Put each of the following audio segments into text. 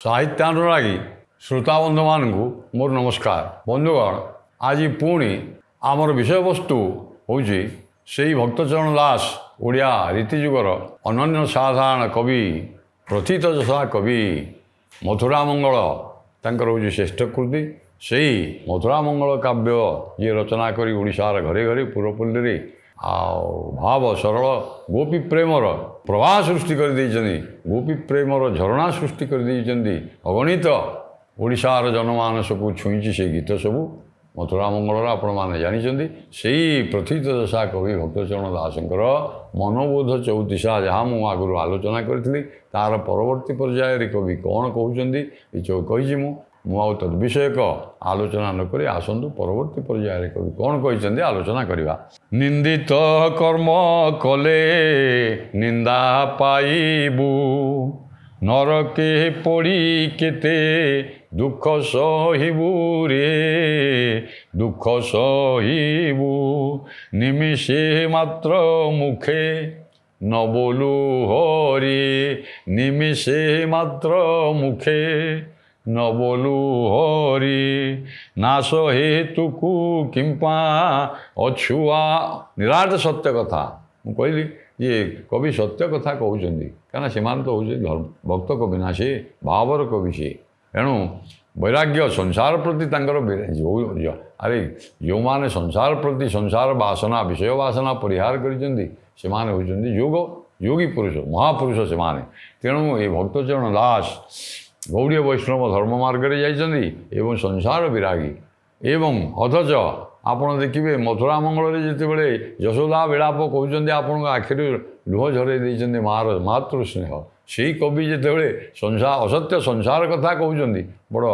साहित्यानुरागी श्रोताबंधु मानू मोर नमस्कार। बंधुगण आज पुणी आमर विषय वस्तु हूँ से भक्तचरण दास ओडिया रीतिजुगर अनन्य साधारण कवि प्रथितयशा कवि मथुरा मंगल तांकर हूँ श्रेष्ठ कृति से मथुरा मंगल काव्य जी रचना करी ओडिशार घरे घरे पूरपल्ली भाव सरल गोपी प्रेमर प्रवाह सृष्टि कर गोपी प्रेमर झरणा सृष्टि कर अगणित ओडिशार जनमानस को छुईची से गीत सबू मथुरा मंगल आपण मैंने जानते से प्रथितयशा कवि भक्तचरण दासंकर मनोबोध चौतीसा जहाँ मुझे आगु आलोचना करी तार परवर्ती पर्यायर कवि कौन कहते मुझे तद्विषयक आलोचना नक आसतु परवर्ती पर्यायर कवि कौन कहते आलोचना करवा। निंदित कर्म कले निंदा पाइबू नरके पड़ी केते दुख सहिबू रे दुख सहिबू निमिषे मात्र मुखे न बोलू हरि निमिषे मात्र मुखे न बोलू हरि नाश हेतुकु किंपा अछुआ निराट सत्य कथा मु कहली ये कवि सत्य कथा कहते क्या से तो हूँ भक्त कवि ना से भावर कवि से एणु वैराग्य संसार प्रति अरे जो माने संसार प्रति संसार वासना विषय वासना परिहार कर योग योगी पुरुष महापुरुष से माने तेणु ये भक्तचरण दास गौड़ीय वैष्णव धर्म मार्ग में जाइए संसार विरागी एवं अथच आपड़ देखिए मथुरा मंगल जितेबले यशोदा विलाप कहते आपण आखिर लुह झरई मार मातृ स्नेह से कवि जितेबले संसार असत्य संसार कथा कहते बड़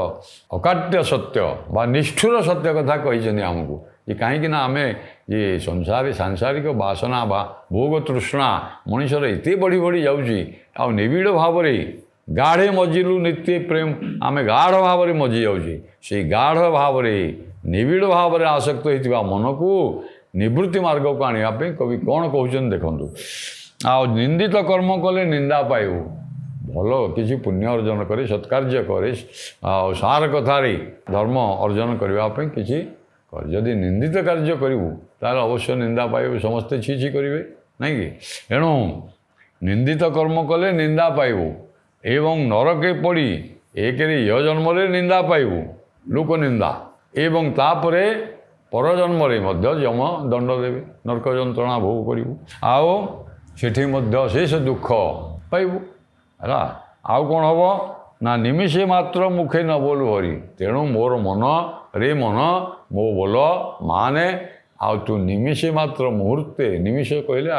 अकाट्य सत्य बा निष्ठुर सत्य कथा कहते आमको ये कहीं आम ये संसारी सांसारिक वासना बा भोग तृष्णा मनुष्यर एत बढ़ी बढ़ी जाऊँगी निबिड़ भाव गाढ़े मजिलु नित्य प्रेम आम गाढ़ भाव में मजि जाऊँगी से गाढ़ भाव निबिड़ भाव में आसक्त होता मन को निवृत्ति मार्ग को आने कवि कौन कहते देखु निंदित कर्म कले निंदा पाइबू भल किसी पुण्य अर्जन करे सत्कार्य करे सार कथार धर्म अर्जन करने किसी जदि निंदित कार्य करूँ तार अवश्य निंदा पाइबू समस्ते छी छी करेंगे नहीं कि एणु निंदित कर्म कले निंदा पाइबू एवं नरके पड़ी एक यह जन्म निंदा पाइबू लोक निंदा एवं तापरे परजन्म यम दंड देवे नरक जंत्रणा भोग करू आओ सेठी शेष दुख पाइबू है आउ कौन हम ना निमिषे मात्र मुखे न बोलू हरि तेणु मोर मन रे मन मो बोल माने आउ तू निमिषे मात्र मुहूर्ते निमिष कहले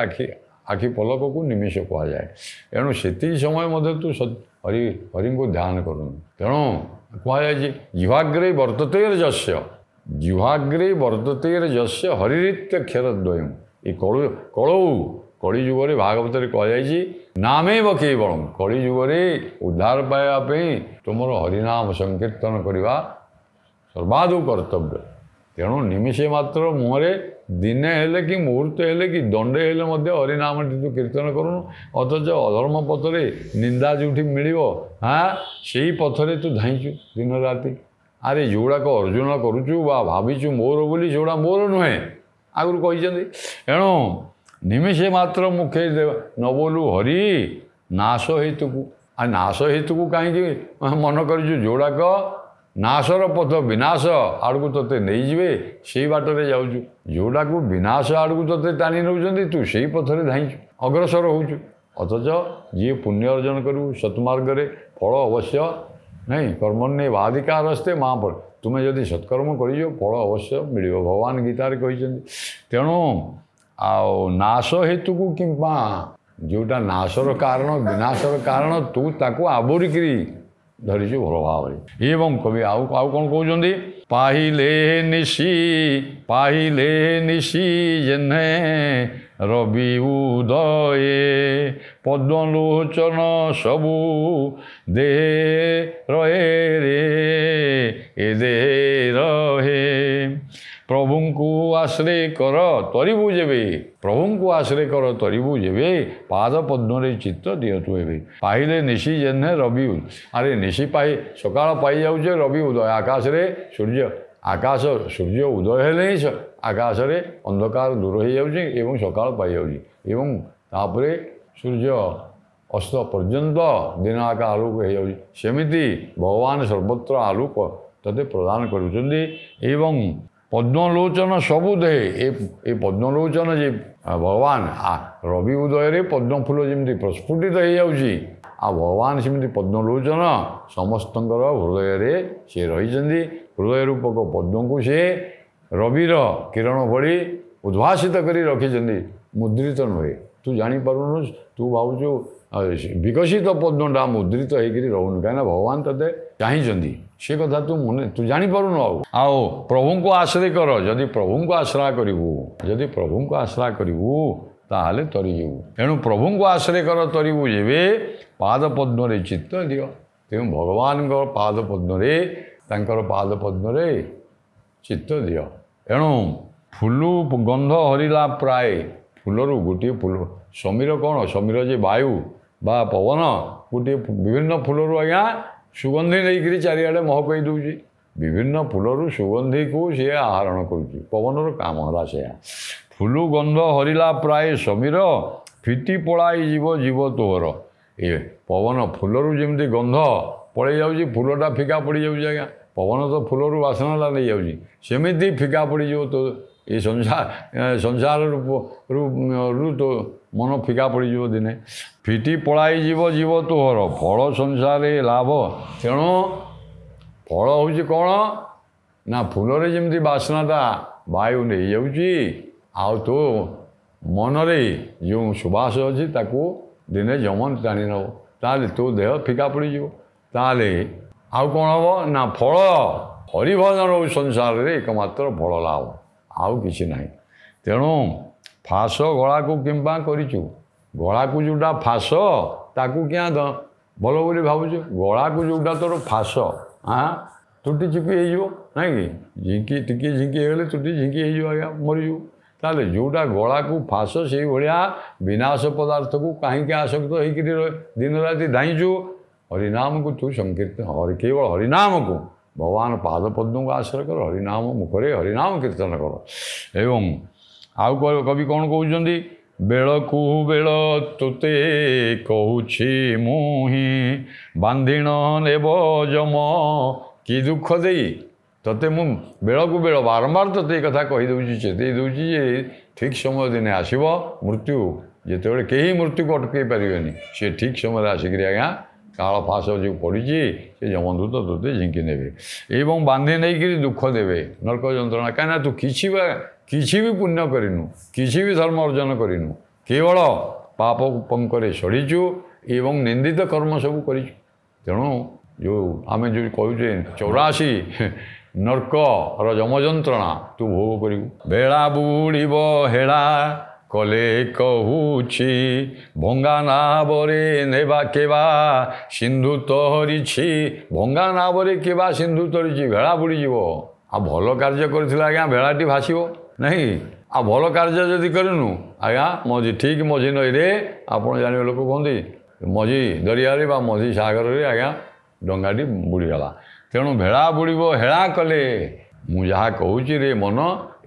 आखि पलक को निमिष कह जाए एणु से समय मध्य तू हरि हरि को ध्यान करूँ तेणु कहुए जिह्वाग्रे वर्ततेर जस्य जिह्वाग्रे वर्ततेर जस्य हरिरीत्यक्षरद्वयम् ये कलौ कली जुगे भागवत कहुई नामेव केवल कली जुगे उद्धार पाइबापी तुम हरिनाम संकीर्तन करवा सर्वादु कर्तव्य तेणु निमिषे मात्र मुहरे दिने हेले कि मुहूर्ते हेले कि दंडे हेले हरिनाम तू कीर्तन करूँ अथच अधर्म पथरे निंदा जो मिल हाँ से पथरे तू धाइचु दिन राति अरे जोड़ाक अर्जुन करुचु भाविचु मोर बोली जोड़ा मोर नुहे आगुरी कहते एणु निमिषे मात्र मुखे न बोलू हरि नाश हेतु को आ नाश हेतु को कहीं मन कर जोड़ाक नाशर पथ विनाश आड़क तोते नहीं जीवे से बाटर जाऊँ जोड़ा को विनाश आड़क तोते टाणी नौ तू से पथरे धाइचु अग्रसर होचु अथच जी पुण्य अर्जन करू सत्मार्ग फल अवश्य नहीं कर्मण्ये वाधिकारस्ते माँ पर तुम्हें जदि सत्कर्म कर फल अवश्य मिल भगवान गीतार कहते तेणु नाश हेतु को किंपा जोटा नाशर कारण विनाशर कारण तू ताको आबोरिकी धरीचु भल भाव एवं कवि आउ कौन कहते पाहिले निशी जेने रवि उदये पद्मलोचन सबू दे रहे रे ए दे रहे प्रभु को ଆଶ୍ରୟ କର ତରିବୁ ଯେବେ ପ୍ରଭୁଙ୍କୁ ଆଶ୍ରୟ କର ତରିବୁ ଯେବେ ପାଦ ପଦ୍ମରେ ଚିତ୍ତ ଦିଅତୁ ଏବେ ପାଇଲେ ନିଶି ଜେହ୍ନେ ରବି ଆରେ ନିଶି ସକାଳ ପାଇଯାଉଛି ରବି ଉଦୟ ଆକାଶରେ ସୂର୍ଯ୍ୟ ଉଦୟ ହେଲେ ହିଁ ଆକାଶରେ ଅନ୍ଧକାର ଦୂର ହୋଇଯାଉଛି ଏବଂ ସକାଳ ପାଇଯାଉଛି ଏବଂ ତାପରେ ସୂର୍ଯ୍ୟ ଅସ୍ତ ପର୍ଯ୍ୟନ୍ତ ଦିନ ଆକା ଆଲୋକ ହୋଇଯାଉଛି ସେମିତି ଭଗବାନ ସର୍ବତ୍ର ଆଲୋକ ତତେ ପ୍ରଦାନ କରୁଛନ୍ତି ଏବଂ ପଦ୍ମଲୋଚନ ସବୁ ଦେହେ ଏ ପଦ୍ମଲୋଚନ ଯେ ଭଗବାନ ରବି ଉଦୟରେ ପଦ୍ମ ଫୁଲ ଯେମିତି ପ୍ରସ୍ଫୁଟିତ ହୋଇଯାଉଛି ଆଉ ଭଗବାନ ସେମିତି ପଦ୍ମଲୋଚନ ସମସ୍ତଙ୍କର ହୃଦୟରେ ସେ ରହିଛନ୍ତି ହୃଦୟ ରୂପକ ପଦ୍ମକୁ ସେ ରବିର କିରଣ ଭଳି ଉଦ୍ଭାସିତ କରି ରଖିଛନ୍ତି ମୁଦ୍ରିତ ନୁହେଁ ତୁ ଜାଣିପାରୁନୁ ତୁ ଭାବୁଛୁ ବିକଶିତ ପଦ୍ମଟା ମୁଦ୍ରିତ ହେଇକରି ରହୁନି କାହିଁକିନା ଭଗବାନ ତତେ ଚାହିଁଛନ୍ତି ସେ କଥା ତୁ ଜାଣିପାରୁନୁ ଆଉ ପ୍ରଭୁଙ୍କୁ ଆଶ୍ରୟ କର ଯଦି ପ୍ରଭୁଙ୍କୁ ଆଶ୍ରୟ କରିବୁ ତାହେଲେ ତରିଯିବୁ ଏଣୁ ପ୍ରଭୁଙ୍କୁ ଆଶ୍ରୟ କର ତରିବୁ ଯେବେ ପାଦ ପଦ୍ମରେ ଚିତ୍ତ ଦିଅ ତେଣୁ ଭଗବାନଙ୍କ ପାଦ ପଦ୍ମରେ ତାଙ୍କର ପାଦ ପଦ୍ମରେ ଚିତ୍ତ ଦିଅ ଏଣୁ ଫୁଲ ଗନ୍ଧ ହରିଲା ପ୍ରାୟ ଫୁଲରୁ ଗୋଟିଏ ଫୁଲ ସମୀର କ'ଣ ସମୀର ଯେ ବାୟୁ ବା ପବନ ଗୋଟିଏ ବିଭିନ୍ନ ଫୁଲରୁ ଆଜ୍ଞା ସୁଗନ୍ଧି ନେଇକରି ଚାରିଆଡ଼େ ମହକ ଦେଉଛି ବିଭିନ୍ନ ଫୁଲରୁ ସୁଗନ୍ଧିକୁ ସିଏ ଆହରଣ କରୁଛି ପବନର କାମ ହେଲା ସେୟା ଫୁଲ ଗନ୍ଧ ହରିଲା ପ୍ରାୟ ସମୀର ଫିଟି ପଳାଇ ଯିବ ତୋର ଏ ପବନ ଫୁଲରୁ ଯେମିତି ଗନ୍ଧ ପଳେଇ ଯାଉଛି ଫୁଲଟା ଫିକା ପଡ଼ିଯାଉଛି ଆଜ୍ଞା ପବନ ତ ଫୁଲରୁ ବାସନାଟା ନେଇଯାଉଛି ସେମିତି ଫିକା ପଡ଼ିଯିବ ତୋ ଏ ସଂସାରରୁ ତ ମନ ଫିକା ପଡ଼ିଯିବ ଦିନେ ଫିଟି ପଳାଇ ଯିବ ତୋର ଫଳ ସଂସାରରେ ଲାଭ ତେଣୁ ଫଳ ହେଉଛି କ'ଣ ନା ଫୁଲରେ ଯେମିତି ବାସ୍ନାଟା ବାୟୁ ନେଇଯାଉଛି ଆଉ ତୋ ମନରେ ଯେଉଁ ସୁବାସ ଅଛି ତାକୁ ଦିନେ ଯମନ ଟାଣି ନେବ ତାହେଲେ ତୋ ଦେହ ଫିକା ପଡ଼ିଯିବ ତାହେଲେ ଆଉ କ'ଣ ହେବ ନା ଫଳ ହରିଭଜନ ସଂସାରରେ ଏକମାତ୍ର ଫଳ ଲାଭ ଆଉ କିଛି ନାହିଁ ତେଣୁ ଫାସ ଗଳାକୁ କିମ୍ବା କରିଛୁ ଗଳାକୁ ଯେଉଁଟା ଫାସ ତାକୁ କିଆଁ ଭଲ ବୋଲି ଭାବୁଛୁ ଗଳାକୁ ଯେଉଁଟା ତୋର ଫାସ ତୁଟି ଚିପି ହେଇଯିବ ନାଇଁ କି ଟିକେ ଝିଙ୍କି ହେଇଗଲେ ତୁଟି ଝିଙ୍କି ହେଇଯିବ ଆଜ୍ଞା ମରିଯିବ ତାହେଲେ ଯେଉଁଟା ଗଳାକୁ ଫାସ ସେଇଭଳିଆ ବିନାଶ ପଦାର୍ଥକୁ କାହିଁକି ଆସକ୍ତ ହେଇକିରି ଦିନ ରାତି ଧାଇଁଛୁ ହରିନାମକୁ ତୁ ସଂକୀର୍ତ୍ତନ କେବଳ ହରିନାମକୁ ଭଗବାନ ପାଦ ପଦ୍ମକୁ ଆଶ୍ରୟ କର ହରିନାମ ମୁଖରେ ହରିନାମ କୀର୍ତ୍ତନ କର ଏବଂ ଆଉ କବି କ'ଣ କହୁଛନ୍ତି ବେଳକୁ ବେଳ ତୋତେ କହୁଛି ମୁଁ ହିଁ ବାନ୍ଧିଣ ନେବ ଯମ କି ଦୁଃଖ ଦେଇ ତୋତେ ମୁଁ ବେଳକୁ ବେଳ ବାରମ୍ବାର ତୋତେ ଏ କଥା କହିଦେଉଛି ଚେତେଇ ଦେଉଛି ଯେ ଠିକ୍ ସମୟ ଦିନେ ଆସିବ ମୃତ୍ୟୁ ଯେତେବେଳେ କେହି ମୃତ୍ୟୁକୁ ଅଟକାଇ ପାରିବେନି ସେ ଠିକ୍ ସମୟରେ ଆସିକିରି ଆଜ୍ଞା କାଳ ଫାସ ଯେଉଁ ପଡ଼ିଛି ସେ ଯମଦୂତ ତୋତେ ଝିଙ୍କି ନେବେ ଏବଂ ବାନ୍ଧି ନେଇକରି ଦୁଃଖ ଦେବେ ନର୍କ ଯନ୍ତ୍ରଣା କାହିଁକିନା ତୁ କିଛି ବି ପୁଣ୍ୟ କରିନୁ କିଛି ବି ଧର୍ମ ଅର୍ଜନ କରିନୁ କେବଳ ପାପ ପଙ୍କରେ ସଢ଼ିଛୁ ଏବଂ ନିନ୍ଦିତ କର୍ମ ସବୁ କରିଛୁ ତେଣୁ ଆମେ ଯେଉଁ କହୁଛେ 84 ନର୍କର ଯମ ଯନ୍ତ୍ରଣା ତୁ ଭୋଗ କରିବୁ ବେଳା ବୁଡ଼ିବ ହେଳା କଲେ କହୁଛି ଭଙ୍ଗା ନାବରେ ନେବା କେବା ସିନ୍ଧୁ ତରିଛି ଭଙ୍ଗା ନାବରେ କେବା ସିନ୍ଧୁ ତରିଛି ଭେଳା ବୁଡ଼ିଯିବ ଆଉ ଭଲ କାର୍ଯ୍ୟ କରିଥିଲେ ଆଜ୍ଞା ଭେଳାଟି ଭାସିବ ନାହିଁ ଆଉ ଭଲ କାର୍ଯ୍ୟ ଯଦି କରିନୁ ଆଜ୍ଞା ଠିକ୍ ମଝି ନଈରେ ଆପଣ ଜାଣିବେ ଲୋକ କୁହନ୍ତି ମଝି ଦରିଆରେ ବା ମଝି ସାଗରରେ ଆଜ୍ଞା ଡଙ୍ଗାଟି ବୁଡ଼ିଗଲା ତେଣୁ ଭେଳା ବୁଡ଼ିବ ହେଳା କଲେ ମୁଁ ଯାହା କହୁଛି ରେ ମନ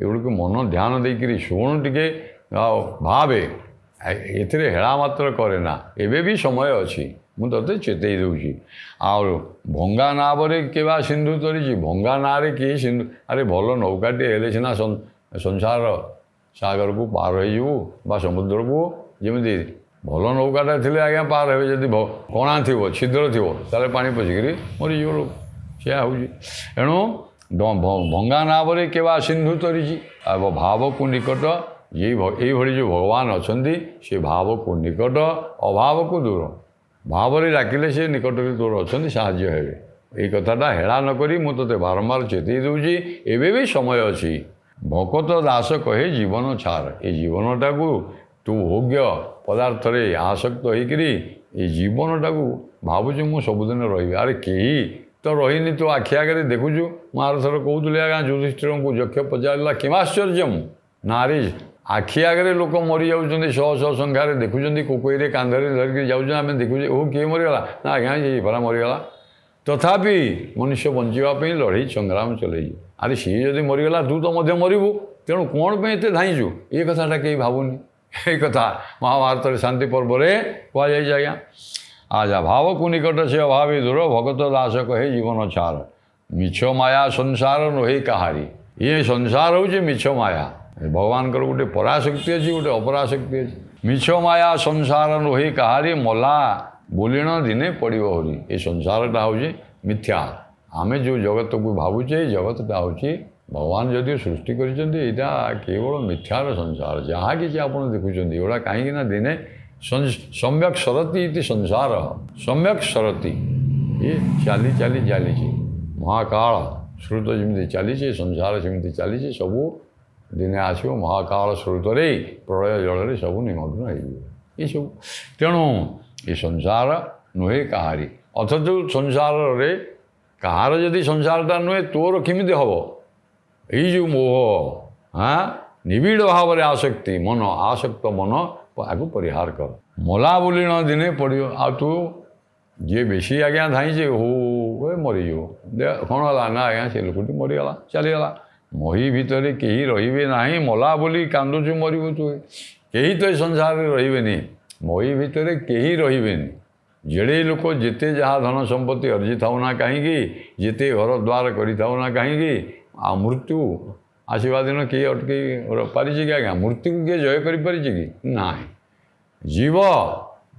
ଏଗୁଡ଼ିକୁ ମନ ଧ୍ୟାନ ଦେଇକରି ଶୁଣୁ ଟିକେ ଆଉ ଭାବେ ଏଥିରେ ହେଳା ମାତ୍ର କରେ ନା ଏବେ ବି ସମୟ ଅଛି ମୁଁ ତୋତେ ଚେତେଇ ଦେଉଛି ଆଉ ଭଙ୍ଗା ନାବରେ କେବା ସିନ୍ଧୁ ତରିଛି ଭଙ୍ଗା ନାଁରେ କିଏ ସିନ୍ଧୁ ଆରେ ଭଲ ନୌକାଟିଏ ହେଲେ ସିନା ସଂସାର ସାଗରକୁ ପାର ହେଇଯିବୁ ବା ସମୁଦ୍ରକୁ ଯେମିତି ଭଲ ନୌକାଟା ଥିଲେ ଆଜ୍ଞା ପାର ହେବେ ଯଦି କଣା ଥିବ ଛିଦ୍ର ଥିବ ତାହେଲେ ପାଣି ପଶିକିରି ମରିଯିବ ଲୋକ ସେୟା ହେଉଛି ଏଣୁ ଭଙ୍ଗା ନାବରେ କେବା ସିନ୍ଧୁ ତରିଛି ଆଉ ଭାବକୁ ନିକଟ ଏଇଭଳି ଯେଉଁ ଭଗବାନ ଅଛନ୍ତି ସେ ଭାବକୁ ନିକଟ ଅଭାବକୁ ଦୂର ଭାବରେ ଡାକିଲେ ସେ ନିକଟରେ ଦୂର ଅଛନ୍ତି ସାହାଯ୍ୟ ହେବେ ଏଇ କଥାଟା ହେଳା ନ କରି ମୁଁ ତୋତେ ବାରମ୍ବାର ଚେତେଇ ଦେଉଛି ଏବେ ବି ସମୟ ଅଛି ଭକତ ଦାସ କହେ ଜୀବନ ଛାର ଏ ଜୀବନଟାକୁ ତୁ ଭୋଗ୍ୟ ପଦାର୍ଥରେ ଆସକ୍ତ ହେଇକିରି ଏ ଜୀବନଟାକୁ ଭାବୁଛୁ ମୁଁ ସବୁଦିନ ରହିବି ଆରେ କେହି ତ ରହିନି ତୁ ଆଖି ଆଗରେ ଦେଖୁଛୁ ମୁଁ ଆରଥର କହୁଥିଲି ଆଜ୍ଞା ଯୁଧିଷ୍ଠିରଙ୍କୁ ଯକ୍ଷ ପଚାରିଲା କିମାଶ୍ଚର୍ଯ୍ୟମ୍ ନାରୀ ଆଖି ଆଗରେ ଲୋକ ମରିଯାଉଛନ୍ତି ଶହ ଶହ ସଂଖ୍ୟାରେ ଦେଖୁଛନ୍ତି କୋକୋଇରେ କାନ୍ଧରେ ଧରିକି ଯାଉଛନ୍ତି ଆମେ ଦେଖୁଛେ ଓ କିଏ ମରିଗଲା ନା ଆଜ୍ଞା ଇଏ ପରା ମରିଗଲା ତଥାପି ମନୁଷ୍ୟ ବଞ୍ଚିବା ପାଇଁ ଲଢ଼େଇ ସଂଗ୍ରାମ ଚଲେଇଛି ଆରେ ସିଏ ଯଦି ମରିଗଲା ତୁ ତ ମଧ୍ୟ ମରିବୁ ତେଣୁ କ'ଣ ପାଇଁ ଏତେ ଧାଇଁଛୁ ଏ କଥାଟା କେହି ଭାବୁନି এই କଥା ମହାଭାରତରେ ଶାନ୍ତି ପର୍ବରେ କୁହାଯାଇଛି ଆଜ୍ଞା ଆଚ୍ଛା ଭାବକୁ ନିକଟ ସେ ଅଭାବୀ ଦୂର ଭଗତ ଦାସ କହେ ଜୀବନ ଛାର ମିଛ ମାୟା ସଂସାର ନୁହେଁ କାହାରି ଇଏ ସଂସାର ହେଉଛି ମିଛ ମାୟା ଭଗବାନଙ୍କର ଗୋଟେ ପରାଶକ୍ତି ଅଛି ଗୋଟେ ଅପରାଶକ୍ତି ଅଛି ମିଛ ମାୟା ସଂସାର ନୁହେଁ କାହାରି ମଲା ବୋଲିଣ ଦିନେ ପଡ଼ିବ ହରି ଏ ସଂସାରଟା ହେଉଛି ମିଥ୍ୟା ଆମେ ଯେଉଁ ଜଗତକୁ ଭାବୁଛେ ଏଇ ଜଗତଟା ହେଉଛି ଭଗବାନ ଯଦିଓ ସୃଷ୍ଟି କରିଛନ୍ତି ଏଇଟା କେବଳ ମିଥ୍ୟାର ସଂସାର ଯାହା କିଛି ଆପଣ ଦେଖୁଛନ୍ତି ଏଗୁଡ଼ା କାହିଁକି ନା ଦିନେ ସମ୍ୟକ୍ ସରତି ଇତି ସଂସାର ସମ୍ୟକ୍ ସରତି ଏ ଚାଲି ଚାଲି ଚାଲିଛି ମହାକାଳ ସ୍ରୋତ ଯେମିତି ଚାଲିଛି ସଂସାର ସେମିତି ଚାଲିଛି ସବୁ ଦିନେ ଆସିବ ମହାକାଳ ସ୍ରୋତରେ ପ୍ରଳୟ ଜଳରେ ସବୁ ନିମଗ୍ନ ହେଇଯିବ ଏସବୁ ତେଣୁ ଏ ସଂସାର ନୁହେଁ କାହାରି ଅଥଚ ସଂସାରରେ କାହାର ଯଦି ସଂସାରଟା ନୁହେଁ ତୋର କେମିତି ହେବ ଏଇ ଯେଉଁ ମୋହ ନିବିଡ଼ ଭାବରେ ଆସକ୍ତି ମନ ଆସକ୍ତ ମନ ଆକୁ ପରିହାର କର ମଲା ବୋଲିଣ ଦିନେ ପଡ଼ିବ ଆଉ ତୁ ଯିଏ ବେଶୀ ଆଜ୍ଞା ଧାଇଁଛେ ହଉ ମରିଯିବ କ'ଣ ହେଲା ନା ଆଜ୍ଞା ସେ ଲୋକଟି ମରିଗଲା ଚାଲିଗଲା ମହି ଭିତରେ କେହି ରହିବେ ନାହିଁ ମଲା ବୋଲି କାନ୍ଦୁଛୁ ମରିବୁ ତୁ କେହି ତ ଏ ସଂସାରରେ ରହିବେନି ମହି ଭିତରେ କେହି ରହିବେନି ଯେଡ଼େ ଲୋକ ଯେତେ ଯାହା ଧନ ସମ୍ପତ୍ତି ଅର୍ଜିଥାଉ ନା କାହିଁକି ଯେତେ ଘର ଦ୍ୱାର କରିଥାଉ ନା କାହିଁକି ଆଉ ମୃତ୍ୟୁ ଆସିବା ଦିନ କିଏ ଅଟକେଇ ପାରିଛି କି ଆଜ୍ଞା ମୃତ୍ୟୁକୁ କିଏ ଜୟ କରିପାରିଛି କି ନାହିଁ ଜୀବ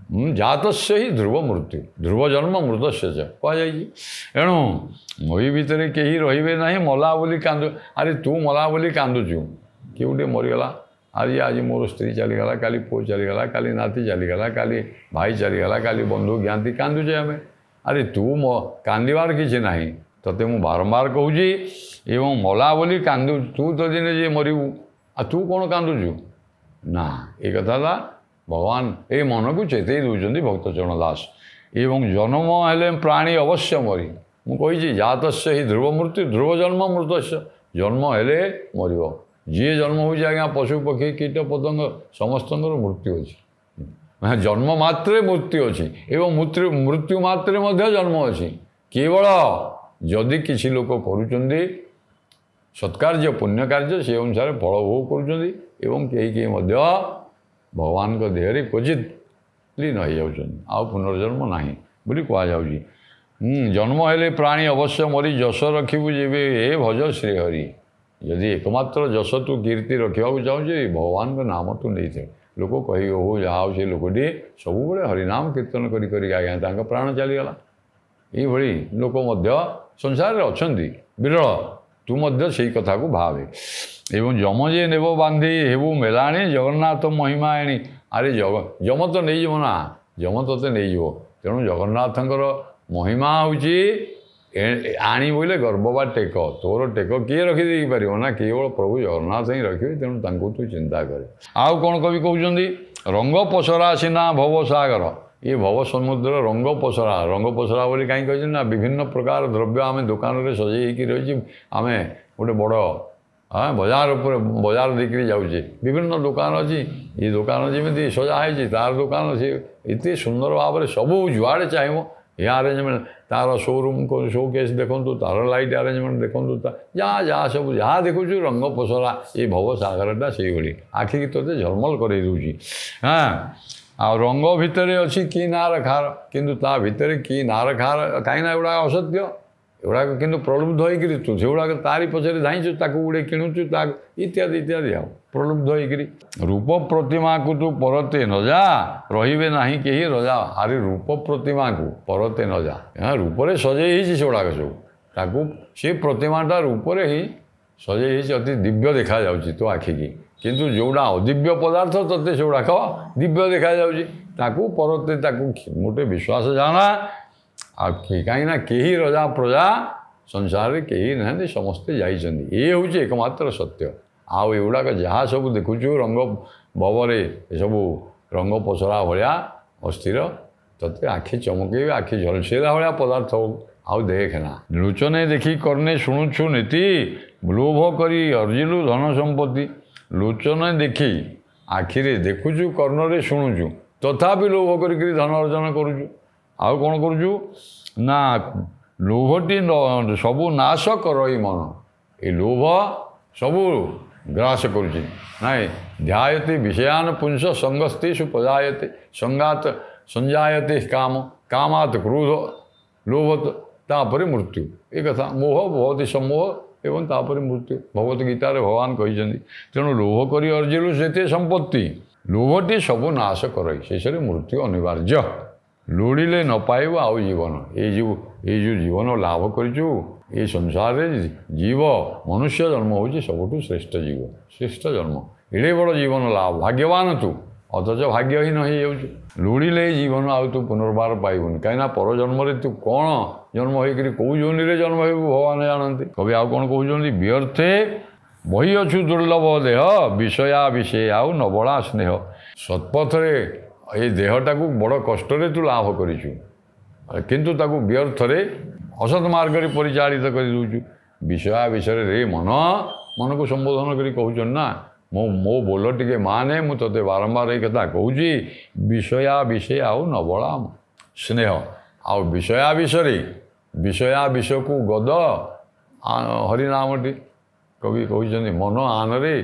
ଜାତସ୍ୟ ହିଁ ଧ୍ରୁବ ମୃତ୍ୟୁ ଧ୍ରୁବ ଜନ୍ମ ମୃତସ୍ୟ କୁହାଯାଇଛି ଏଣୁ ମହି ଭିତରେ କେହି ରହିବେ ନାହିଁ ମଲା ବୋଲି କାନ୍ଦୁ ଆରେ ତୁ ମଲା ବୋଲି କାନ୍ଦୁଛୁ କିଏ ଗୋଟେ ମରିଗଲା ଆଜି ମୋର ସ୍ତ୍ରୀ ଚାଲିଗଲା କାଲି ପୁଅ ଚାଲିଗଲା କାଲି ନାତି ଚାଲିଗଲା କାଲି ଭାଇ ଚାଲିଗଲା କାଲି ବନ୍ଧୁ ଜ୍ଞାତି କାନ୍ଦୁଛେ ଆମେ ଆରେ ତୁ କାନ୍ଦିବାର କିଛି ନାହିଁ ତତେ ମୁଁ ବାରମ୍ବାର କହୁଛି ଏବଂ ମଲା ବୋଲି କାନ୍ଦୁ ତୁ ତ ଦିନେ ଯେ ମରିବୁ ଆଉ ତୁ କ'ଣ କାନ୍ଦୁଛୁ ନା ଏ କଥାଟା ଭଗବାନ ଏ ମନକୁ ଚେତେଇ ଦେଉଛନ୍ତି ଭକ୍ତଚରଣ ଦାସ ଏବଂ ଜନ୍ମ ହେଲେ ପ୍ରାଣୀ ଅବଶ୍ୟ ମରି ମୁଁ କହିଛି ଜାତସ୍ୟ ହିଁ ଧ୍ରୁବ ମୃତ୍ୟୁ ଧ୍ରୁବ ଜନ୍ମ ମୃତସ୍ୟ ଜନ୍ମ ହେଲେ ମରିବ ଯିଏ ଜନ୍ମ ହେଉଛି ଆଜ୍ଞା ପଶୁ ପକ୍ଷୀ କୀଟ ପତଙ୍ଗ ସମସ୍ତଙ୍କର ମୃତ୍ୟୁ ଅଛି ଜନ୍ମ ମାତ୍ରେ ମୃତ୍ୟୁ ଅଛି ଏବଂ ମୃତ୍ୟୁ ମାତ୍ରେ ମଧ୍ୟ ଜନ୍ମ ଅଛି କେବଳ ଯଦି କିଛି ଲୋକ କରୁଛନ୍ତି ସତ୍କାର୍ଯ୍ୟ ପୁଣ୍ୟ କାର୍ଯ୍ୟ ସେ ଅନୁସାରେ ଫଳ ଭୋଗ କରୁଛନ୍ତି ଏବଂ କେହି କେହି ମଧ୍ୟ ଭଗବାନଙ୍କ ଦେହରେ କ୍ୱଚିତ୍ ଲୀନ ହେଇଯାଉଛନ୍ତି ଆଉ ପୁନର୍ଜନ୍ମ ନାହିଁ ବୋଲି କୁହାଯାଉଛି ଜନ୍ମ ହେଲେ ପ୍ରାଣୀ ଅବଶ୍ୟ ମରି ଯଶ ରଖିବୁ ଯେବେ ଏ ଭଜ ଶ୍ରୀହରି ଯଦି ଏକମାତ୍ର ଯଶ ତୁ କୀର୍ତ୍ତି ରଖିବାକୁ ଚାହୁଁଛୁ ଭଗବାନଙ୍କ ନାମ ତୁ ନେଇଥାଏ ଲୋକ କହିବେ ହଉ ଯାହା ହଉ ସେ ଲୋକଟି ସବୁବେଳେ ହରିନାମ କୀର୍ତ୍ତନ କରି କରିକି ଆଜ୍ଞା ତାଙ୍କ ପ୍ରାଣ ଚାଲିଗଲା ଏଇଭଳି ଲୋକ ମଧ୍ୟ ସଂସାରରେ ଅଛନ୍ତି ବିରଳ ତୁ ମଧ୍ୟ ସେଇ କଥାକୁ ଭାବେ ଏବଂ ଯମ ଯେ ନେବ ବାନ୍ଧି ହେବୁ ମେଲାଣି ଜଗନ୍ନାଥ ମହିମା ଆଣି ଆରେ ଯମ ତ ନେଇଯିବ ନା ଯମ ତତେ ନେଇଯିବ ତେଣୁ ଜଗନ୍ନାଥଙ୍କର ମହିମା ହେଉଛି ଆଣି ବୋଇଲେ ଗର୍ବ ବା ଟେକ ତୋର ଟେକ କିଏ ରଖିଦେଇ ପାରିବ ନା କେବଳ ପ୍ରଭୁ ଜଗନ୍ନାଥ ହିଁ ରଖିବେ ତେଣୁ ତାଙ୍କୁ ତୁ ଚିନ୍ତା କରେ ଆଉ କ'ଣ କବି କହୁଛନ୍ତି ରଙ୍ଗ ପସରା ସିନା ଭବ ସାଗର ये भव समुद्र रंग पसरा बोली कहीं कहते ना विभिन्न प्रकार द्रव्य आम दुकान में सजेक रही आम गोटे बड़ बजार उपर बजार देकर जाऊे विभिन्न दुकान अच्छी ये दुकान जमी सजाई तार दुकान सी एत सुंदर भाव में सब जुआड़े चाहब ये आरेंजमेंट तार शोरूम को शो केस देखूँ तार लाइट आरेंजमेंट देखूँ जहाँ जहाँ सब जहाँ देखु रंग पसरा ये भव सागरटा से भाई आखिक तोते झलमल कर दूसरी हाँ आ रंग भितर अच्छी कि नार खार किंतु ता भितर कि नार खार कहीं एगुड़ा असत्य एगुड़ा किंतु प्रलुब्ध होकर तू से गुड़ाक तारी पछरे धाइंचु ताकू गुड़े किणुचु इत्यादि इत्यादि आ प्रलुब्ध होकर रूप प्रतिमा को तू परते न जा रही ना कहीं रजा आरे रूप प्रतिमा को परते न जा रूपरे सजे से गुड़ाक सब ताकू से प्रतिमाटा रूपरे ही सजे अति दिव्य देखा जाऊँगी तो आखिकी किंतु जोड़ा अदिव्य पदार्थ तोते से गुड़ाक दिव्य देखा जाऊँगी परते मोटे विश्वास जाना आ कहीं कहीं रजा प्रजा संसार में कहीं ना समस्ते जाइछन्ति ये हूँ एकमात्र सत्य आउ एगुड़ाक जहाँ सब देखुचु रंग भवरे सब रंग पसरा भाया अस्थिर तोते आखि चमकेबे आखि झलसेला भाया पदार्थ आउ देखना लोचने देखी करने शुणुछु नीति लोभ करी अर्जिलु धन संपत्ति ଲୋଚନ ଦେଖି ଆଖିରେ ଦେଖୁଛୁ କର୍ଣ୍ଣରେ ଶୁଣୁଛୁ ତଥାପି ଲୋଭ କରିକି ଧନ ଅର୍ଜନ କରୁଛୁ। ଆଉ କ'ଣ କରୁଛୁ ନା ଲୋଭଟି ସବୁ ନାଶ କର ଏଇ ମନ। ଏ ଲୋଭ ସବୁ ଗ୍ରାସ କରୁଛି। ନାଇଁ ଧ୍ୟାୟତେ ବିଷୟାନ ପୁଂସ ସଙ୍ଗସ୍ତେଷୁ ପଜାୟତେ ସଙ୍ଗାତ ସଞ୍ଜାୟତେ କାମ କାମାତ କ୍ରୋଧ ଲୋଭ ତାପରେ ମୃତ୍ୟୁ। ଏ କଥା ମୋହ ଭବତି ସମ୍ମୋହ ଏବଂ ତାପରେ ମୃତ୍ୟୁ। ଭଗବତ ଗୀତାରେ ଭଗବାନ କହିଛନ୍ତି ତେଣୁ ଲୋଭ କରି ଅର୍ଜିଲୁ ସେତେ ସମ୍ପତ୍ତି ଲୋଭଟି ସବୁ ନାଶ କରଇ ଶେଷରେ ମୃତ୍ୟୁ ଅନିବାର୍ଯ୍ୟ। ଲୋଡ଼ିଲେ ନ ପାଇବ ଆଉ ଜୀବନ। ଏଇ ଯେଉଁ ଜୀବନ ଲାଭ କରିଛୁ ଏ ସଂସାରରେ ଜୀବ ମନୁଷ୍ୟ ଜନ୍ମ ହେଉଛି ସବୁଠୁ ଶ୍ରେଷ୍ଠ ଜୀବ ଶ୍ରେଷ୍ଠ ଜନ୍ମ। ଏଡ଼େ ବଡ଼ ଜୀବନ ଲାଭ ଭାଗ୍ୟବାନ ତୁ ଅଥଚ ଭାଗ୍ୟହୀନ ହେଇଯାଉଛୁ। ଲୋଡ଼ିଲେ ଏଇ ଜୀବନ ଆଉ ତୁ ପୁନର୍ବାର ପାଇବୁନି। କାହିଁକିନା ପର ଜନ୍ମରେ ତୁ କ'ଣ ଜନ୍ମ ହେଇକରି କେଉଁ ଯୋନିରେ ଜନ୍ମ ହେବୁ ଭଗବାନ ଜାଣନ୍ତି। କବି ଆଉ କ'ଣ କହୁଛନ୍ତି ବ୍ୟର୍ଥେ ବହି ଅଛୁ ଦୁର୍ଲଭ ଦେହ ବିଷୟା ବିଷୟ ଆଉ ନବଳା ସ୍ନେହ। ସତ୍ପଥରେ ଏଇ ଦେହଟାକୁ ବଡ଼ କଷ୍ଟରେ ତୁ ଲାଭ କରିଛୁ କିନ୍ତୁ ତାକୁ ବ୍ୟର୍ଥରେ ଅସତ ମାର୍ଗରେ ପରିଚାଳିତ କରିଦେଉଛୁ। ବିଷୟା ବିଷୟରେ ରେ ମନକୁ ସମ୍ବୋଧନ କରି କହୁଛନ୍ତି ନା ମୋ ବୋଲ ଟିକେ ମାନେ ମୁଁ ତୋତେ ବାରମ୍ବାର ଏଇ କଥା କହୁଛି ବିଷୟା ବିଷୟ ଆଉ ନବଳା ସ୍ନେହ। ଆଉ ବିଷୟା ବିଷୟକୁ ଗଦ ହରିନାମଟି କବି କହୁଛନ୍ତି ମନ ଆନରେ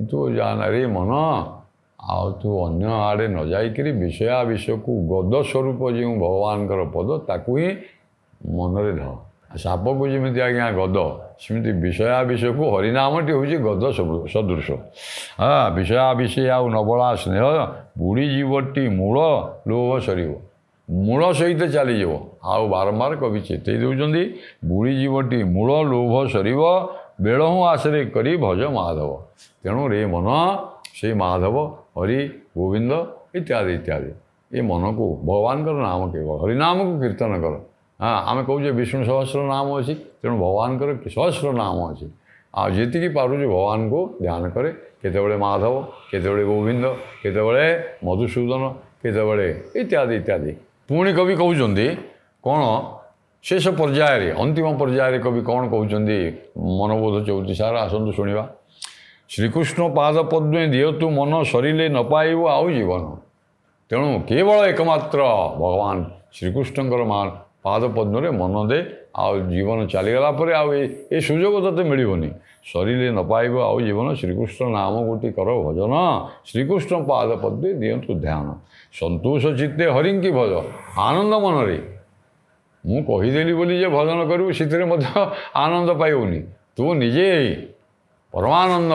ତୁ ଜାନରେ ମନ ଆଉ ତୁ ଅନ୍ୟ ଆଡ଼େ ନ ଯାଇକରି ବିଷୟକୁ ଗଦ ସ୍ୱରୂପ ଯେଉଁ ଭଗବାନଙ୍କର ପଦ ତାକୁ ହିଁ ମନରେ ଧ। ସାପକୁ ଯେମିତି ଆଜ୍ଞା ଗଦ ସେମିତି ବିଷୟକୁ ହରିନାମଟି ହେଉଛି ଗଦ ସଦୃଶ। ବିଷୟ ଆଉ ନବଳା ସ୍ନେହ ବୁଡ଼ିଯିବଟି ମୂଳ ଲୋଭ ସରିବ। ମୂଳ ସହିତ ଚାଲିଯିବ। ଆଉ ବାରମ୍ବାର କବି ଚେତେଇ ଦେଉଛନ୍ତି ବୁଡ଼ିଯିବଟି ମୂଳ ଲୋଭ ସରିବ ବେଳହୁଁ ଆଶ୍ରୟ କରି ଭଜ ମାଧବ। ତେଣୁ ରେ ମନ ସେଇ ମାଧବ ହରି ଗୋବିନ୍ଦ ଇତ୍ୟାଦି ଇତ୍ୟାଦି ଏ ମନକୁ ଭଗବାନଙ୍କର ନାମ କେବଳ ହରିନାମକୁ କୀର୍ତ୍ତନ କର। ଆମେ କହୁଛେ ବିଷ୍ଣୁ ସହସ୍ର ନାମ ଅଛି ତେଣୁ ଭଗବାନଙ୍କର ସହସ୍ର ନାମ ଅଛି। ଆଉ ଯେତିକି ପାରୁଛୁ ଭଗବାନଙ୍କୁ ଧ୍ୟାନ କରେ। କେତେବେଳେ ମାଧବ କେତେବେଳେ ଗୋବିନ୍ଦ କେତେବେଳେ ମଧୁସୂଦନ କେତେବେଳେ ଇତ୍ୟାଦି ଇତ୍ୟାଦି। ପୁଣି କବି କହୁଛନ୍ତି କ'ଣ ଶେଷ ପର୍ଯ୍ୟାୟରେ ଅନ୍ତିମ ପର୍ଯ୍ୟାୟରେ କବି କ'ଣ କହୁଛନ୍ତି ମନବୋଧ 34 ଆସନ୍ତୁ ଶୁଣିବା। ଶ୍ରୀକୃଷ୍ଣ ପାଦ ପଦ୍ମେ ଦିଅତୁ ମନ ସରିଲେ ନ ପାଇବ ଆଉ ଜୀବନ। ତେଣୁ କେବଳ ଏକମାତ୍ର ଭଗବାନ ଶ୍ରୀକୃଷ୍ଣଙ୍କର ପାଦ ପଦ୍ମରେ ମନ ଦେ ଆଉ ଜୀବନ ଚାଲିଗଲା ପରେ ଆଉ ଏ ସୁଯୋଗ ତୋତେ ମିଳିବନି। ସରିଲେ ନ ପାଇବ ଆଉ ଜୀବନ ଶ୍ରୀକୃଷ୍ଣ ନାମ ଗୋଟି କର ଭଜନ ଶ୍ରୀକୃଷ୍ଣ ପାଦ ପଦ୍ମେ ଦିଅନ୍ତୁ ଧ୍ୟାନ। ସନ୍ତୋଷ ଚିତ୍ତେ ହରିଙ୍କି ଭଜ ଆନନ୍ଦ ମନରେ। ମୁଁ କହିଦେଲି ବୋଲି ଯେ ଭଜନ କରିବୁ ସେଥିରେ ମଧ୍ୟ ଆନନ୍ଦ ପାଇବୁନି। ତୁ ନିଜେ ପରମାନନ୍ଦ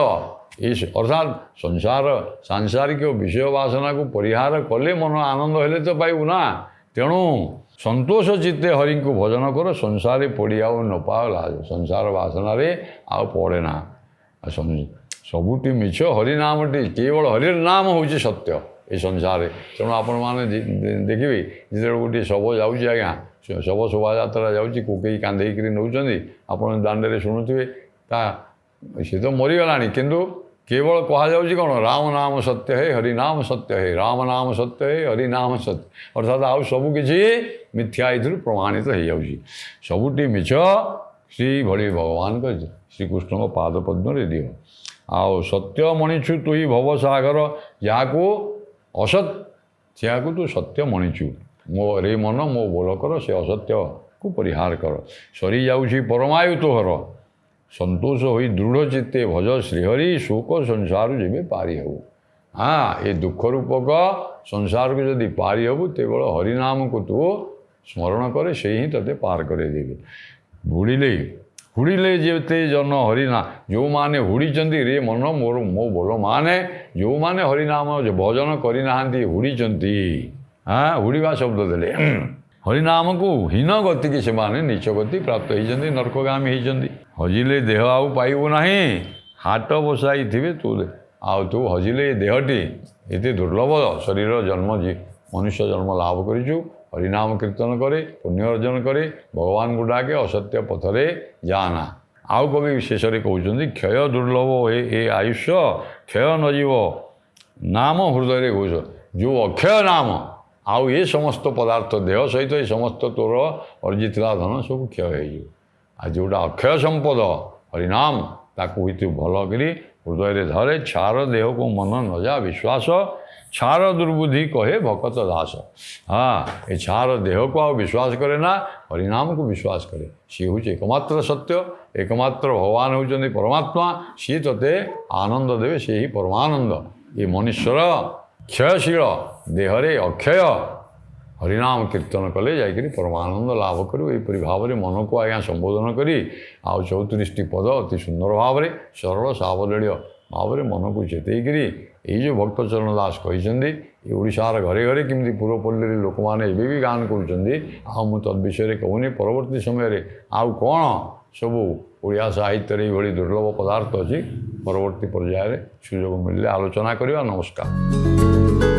ଅର୍ଥାତ୍ ସାଂସାରିକ ବିଷୟ ବାସନାକୁ ପରିହାର କଲେ ମନ ଆନନ୍ଦ ହେଲେ ତ ପାଇବୁ ନା। ତେଣୁ ସନ୍ତୋଷ ଚିତ୍ତେ ହରିଙ୍କୁ ଭଜନ କର ସଂସାରରେ ପଡ଼ି ଆଉ ନ ପାଅ ଲାଜ। ସଂସାର ବାସନାରେ ଆଉ ପଡ଼େ ନା। ସବୁଠି ମିଛ ହରିନାମଟି କେବଳ ହରିର ନାମ ହେଉଛି ସତ୍ୟ ଏ ସଂସାରରେ। ତେଣୁ ଆପଣମାନେ ଦେଖିବେ ଯେତେବେଳେ ଗୋଟିଏ ଶବ ଯାଉଛି ଆଜ୍ଞା ଶବ ଶୋଭାଯାତ୍ରା ଯାଉଛି କୋକେଇ କାନ୍ଧେଇକିରି ନେଉଛନ୍ତି ଆପଣ ଦାଣ୍ଡରେ ଶୁଣୁଥିବେ ସେ ତ ମରିଗଲାଣି କିନ୍ତୁ କେବଳ କୁହାଯାଉଛି କ'ଣ ରାମ ନାମ ସତ୍ୟ ହେ ହରିନାମ ସତ୍ୟ ହେ ରାମ ନାମ ସତ୍ୟ ହେ ହରିନାମ ସତ୍ୟ। ଅର୍ଥାତ୍ ଆଉ ସବୁ କିଛି ମିଥ୍ୟା ଏଥିରୁ ପ୍ରମାଣିତ ହେଇଯାଉଛି। ସବୁଠି ମିଛ ସେଇଭଳି ଭଗବାନଙ୍କ ଶ୍ରୀକୃଷ୍ଣଙ୍କ ପାଦ ପଦ୍ମରେ ଦିଅ। ଆଉ ସତ୍ୟ ମଣିଛୁ ତୁଇ ଭବସାଗର ଯାହାକୁ ଅସତ୍ ସେହାକୁ ତୁ ସତ୍ୟ ମଣିଛୁ। ମୋ ରେ ମନ ମୋ ବୋଲ କର ସେ ଅସତ୍ୟକୁ ପରିହାର କର। ସରିଯାଉଛି ପରମାୟୁ ତୋହର ସନ୍ତୋଷ ହୋଇ ଦୃଢ଼ ଚିତ୍ତେ ଭଜ ଶ୍ରୀହରି ଶୋକ ସଂସାରରୁ ଯେବେ ପାରି ହେବୁ। ଏ ଦୁଃଖ ରୂପକ ସଂସାରକୁ ଯଦି ପାରି ହେବୁ କେବଳ ହରିନାମକୁ ତୁ ସ୍ମରଣ କରେ ସେଇ ହିଁ ତୋତେ ପାର କରେଇଦେବେ। ହୁଡ଼ିଲେ ଯେତେ ଜନ ହରିନା ଯେଉଁମାନେ ହୁଡ଼ିଛନ୍ତି ରେ ମନ ମୋର ମୋ ବୋଲ ମାନେ ଯେଉଁମାନେ ହରିନାମ ଭଜନ କରିନାହାନ୍ତି ହୁଡ଼ିଛନ୍ତି ହୁଡ଼ିବା ଶବ୍ଦ ଦେଲେ ହରିନାମକୁ ହୀନ ଗତିକି ସେମାନେ ନୀଚ ଗତି ପ୍ରାପ୍ତ ହେଇଛନ୍ତି ନର୍କଗାମୀ ହେଇଛନ୍ତି। ହଜିଲେ ଦେହ ଆଉ ପାଇବୁ ନାହିଁ ହାଟ ବସାଇଥିବେ ତୁ ଆଉ ତୁ ହଜିଲେ ଏ ଦେହଟି ଏତେ ଦୁର୍ଲଭ ଶରୀର ଜନ୍ମ ମନୁଷ୍ୟ ଜନ୍ମ ଲାଭ କରିଛୁ। ହରିନାମ କୀର୍ତ୍ତନ କରେ ପୁଣ୍ୟ ଅର୍ଜନ କରେ ଭଗବାନଙ୍କୁ ଡାକେ ଅସତ୍ୟ ପଥରେ ଯାଆନା। ଆଉ କବି ଶେଷରେ କହୁଛନ୍ତି କ୍ଷୟ ଦୁର୍ଲଭ ଏ ଆୟୁଷ କ୍ଷୟ ନ ଯିବ ନାମ ହୃଦୟରେ ଘୋଷ। ଯେଉଁ ଅକ୍ଷୟ ନାମ ଆଉ ଏ ସମସ୍ତ ପଦାର୍ଥ ଦେହ ସହିତ ଏ ସମସ୍ତ ତୋର ଅର୍ଜିଥିଲା ଧନ ସବୁ କ୍ଷୟ ହେଇଯିବ। ଆଉ ଯେଉଁଟା ଅକ୍ଷୟ ସମ୍ପଦ ହରିନାମ ତାକୁ ତୁ ଭଲ କରି ହୃଦୟରେ ଧରେ ଛାର ଦେହକୁ ମନ ନଜା ବିଶ୍ୱାସ ଛାର ଦୁର୍ବୁଦ୍ଧି କହେ ଭକତ ଦାସ। ହଁ, ଏ ଛାର ଦେହକୁ ଆଉ ବିଶ୍ୱାସ କରେ ନା, ହରିନାମକୁ ବିଶ୍ୱାସ କରେ। ସିଏ ହେଉଛି ଏକମାତ୍ର ସତ୍ୟ, ଏକମାତ୍ର ଭଗବାନ ହେଉଛନ୍ତି ପରମାତ୍ମା। ସିଏ ତୋତେ ଆନନ୍ଦ ଦେବେ, ସେ ହିଁ ପରମାନନ୍ଦ। ଏ ମନୁଷ୍ୟର କ୍ଷୟଶୀଳ ଦେହରେ ଅକ୍ଷୟ ହରିନାମ କୀର୍ତ୍ତନ କଲେ ଯାଇକରି ପରମାନନ୍ଦ ଲାଭ କରିବ। ଏହିପରି ଭାବରେ ମନକୁ ଆଜ୍ଞା ସମ୍ବୋଧନ କରି ଆଉ 34ଟି ପଦ ଅତି ସୁନ୍ଦର ଭାବରେ ସରଳ ସାବଲୀଳ ଭାବରେ ମନକୁ ଚେତେଇକରି ଏଇ ଯେଉଁ ଭକ୍ତଚରଣ ଦାସ କହିଛନ୍ତି, ଏ ଓଡ଼ିଶାର ଘରେ ଘରେ କେମିତି ପୂର୍ବପଲ୍ଲୀରେ ଲୋକମାନେ ଏବେ ବି ଗାନ କରୁଛନ୍ତି। ଆଉ ମୁଁ ତଦ୍ ବିଷୟରେ କହୁନି। ପରବର୍ତ୍ତୀ ସମୟରେ ଆଉ କ'ଣ ସବୁ ଓଡ଼ିଆ ସାହିତ୍ୟରେ ଏଇଭଳି ଦୁର୍ଲଭ ପଦାର୍ଥ ଅଛି, ପରବର୍ତ୍ତୀ ପର୍ଯ୍ୟାୟରେ ସୁଯୋଗ ମିଳିଲେ ଆଲୋଚନା କରିବା। ନମସ୍କାର।